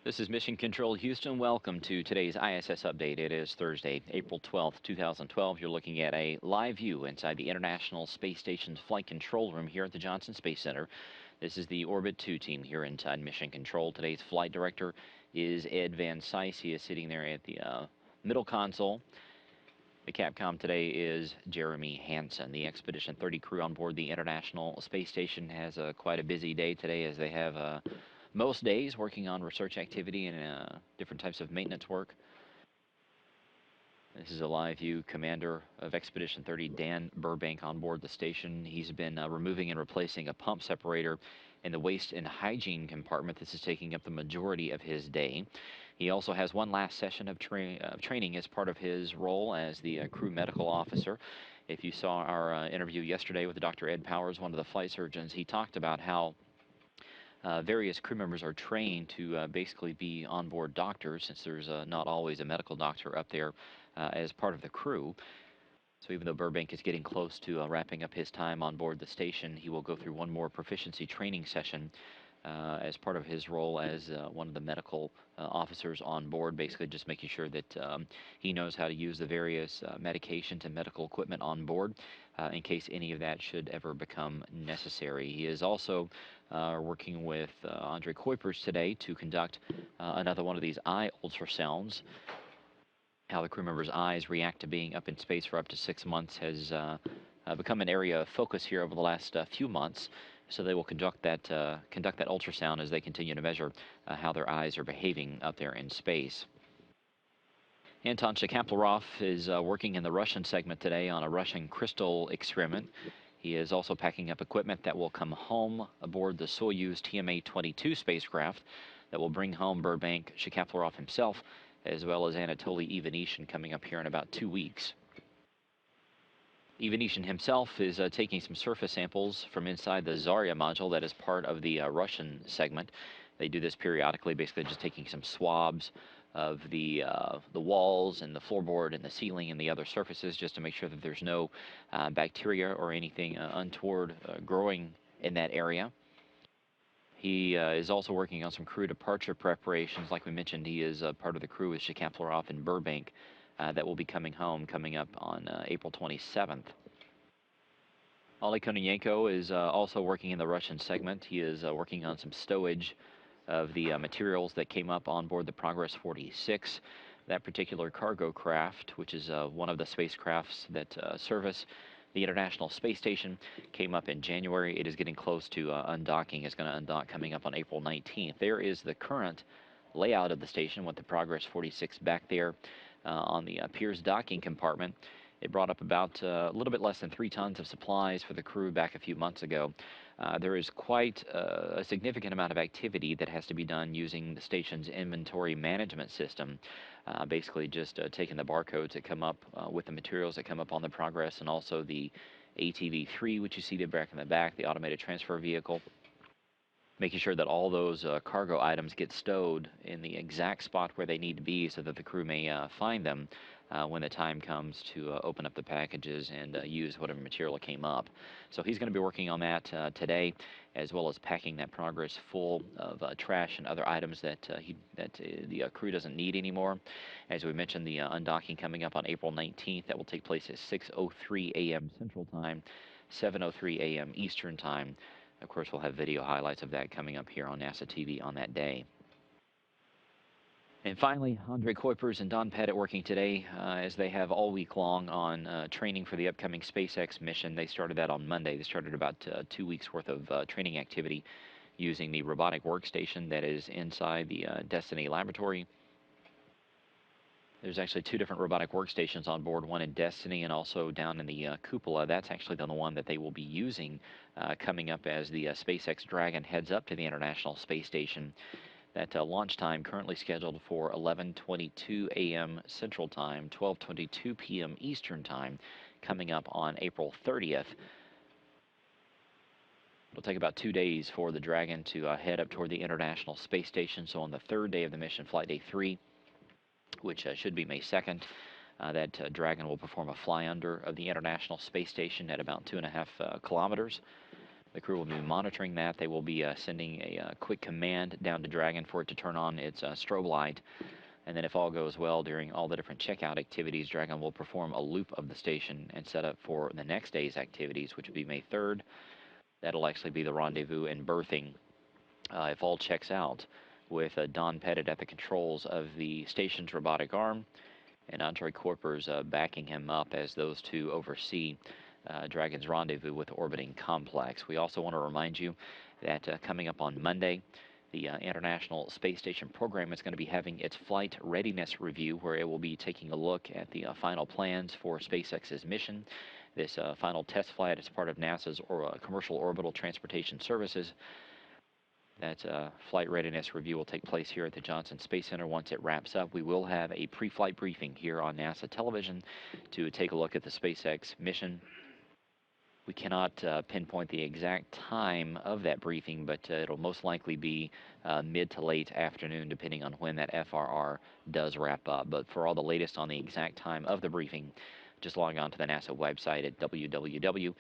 This is Mission Control Houston. Welcome to today's ISS update. It is Thursday, April 12th, 2012. You're looking at a live view inside the International Space Station's flight control room here at the Johnson Space Center. This is the Orbit 2 team here inside Mission Control. Today's flight director is Ed Van Cise. He is sitting there at the middle console. The Capcom today is Jeremy Hansen. The Expedition 30 crew on board the International Space Station has quite a busy day today, as they have most days working on research activity and different types of maintenance work. This is a live view. Commander of Expedition 30, Dan Burbank, on board the station. He's been removing and replacing a pump separator in the waste and hygiene compartment. This is taking up the majority of his day. He also has one last session of training as part of his role as the crew medical officer. If you saw our interview yesterday with Dr. Ed Powers, one of the flight surgeons, he talked about how various crew members are trained to basically be onboard doctors, since there's not always a medical doctor up there as part of the crew. So even though Burbank is getting close to wrapping up his time on board the station, he will go through one more proficiency training session as part of his role as one of the medical officers on board, basically just making sure that he knows how to use the various medications and medical equipment on board in case any of that should ever become necessary. He is also working with Andre Kuipers today to conduct another one of these eye ultrasounds. How the crew members' eyes react to being up in space for up to 6 months has become an area of focus here over the last few months. So they will conduct that ultrasound as they continue to measure how their eyes are behaving up there in space. Anton Shkaplerov is working in the Russian segment today on a Russian crystal experiment. He is also packing up equipment that will come home aboard the Soyuz TMA-22 spacecraft that will bring home Burbank, Shkaplerov himself, as well as Anatoly Ivanishin coming up here in about 2 weeks. Ivanishin himself is taking some surface samples from inside the Zarya module that is part of the Russian segment. They do this periodically, basically just taking some swabs of the walls and the floorboard and the ceiling and the other surfaces, just to make sure that there's no bacteria or anything untoward growing in that area. He is also working on some crew departure preparations. Like we mentioned, he is part of the crew with Shkaplerov and Burbank that will be coming up on April 27th. Oleh Kononenko is also working in the Russian segment. He is working on some stowage of the materials that came up on board the Progress 46. That particular cargo craft, which is one of the spacecrafts that service the International Space Station, came up in January. It is getting close to undocking. It's going to undock coming up on April 19th. There is the current layout of the station with the Progress 46 back there on the Piers docking compartment. It brought up about a little bit less than 3 tons of supplies for the crew back a few months ago. There is quite a significant amount of activity that has to be done using the station's inventory management system. Basically just taking the barcodes that come up with the materials that come up on the Progress, and also the ATV-3, which you see there back in the back, the automated transfer vehicle. Making sure that all those cargo items get stowed in the exact spot where they need to be, so that the crew may find them when the time comes to open up the packages and use whatever material came up. So he's going to be working on that today, as well as packing that Progress full of trash and other items that the crew doesn't need anymore. As we mentioned, the undocking coming up on April 19th. That will take place at 6:03 a.m. Central Time, 7:03 a.m. Eastern Time. Of course, we'll have video highlights of that coming up here on NASA TV on that day. And finally, Andre Kuipers and Don Pettit working today as they have all week long on training for the upcoming SpaceX mission. They started that on Monday. They started about 2 weeks worth of training activity using the robotic workstation that is inside the Destiny laboratory. There's actually 2 different robotic workstations on board, one in Destiny and also down in the cupola. That's actually the one that they will be using coming up as the SpaceX Dragon heads up to the International Space Station. That launch time currently scheduled for 11:22 a.m. Central Time, 12:22 p.m. Eastern Time, coming up on April 30th. It'll take about 2 days for the Dragon to head up toward the International Space Station. So on the 3rd day of the mission, Flight Day 3, which should be May 2nd, that Dragon will perform a fly-under of the International Space Station at about 2.5 kilometers. The crew will be monitoring that. They will be sending a quick command down to Dragon for it to turn on its strobe light. And then if all goes well during all the different checkout activities, Dragon will perform a loop of the station and set up for the next day's activities, which will be May 3rd. That'll actually be the rendezvous and berthing, if all checks out, with Don Pettit at the controls of the station's robotic arm and Andre Corpers backing him up as those two oversee Dragon's rendezvous with the orbiting complex. We also want to remind you that coming up on Monday, the International Space Station program is going to be having its flight readiness review, where it will be taking a look at the final plans for SpaceX's mission. This final test flight is part of NASA's Commercial Orbital Transportation Services. That flight readiness review will take place here at the Johnson Space Center. Once it wraps up, we will have a pre-flight briefing here on NASA television to take a look at the SpaceX mission. We cannot pinpoint the exact time of that briefing, but it'll most likely be mid to late afternoon, depending on when that FRR does wrap up. But for all the latest on the exact time of the briefing, just log on to the NASA website at www.nasa.gov.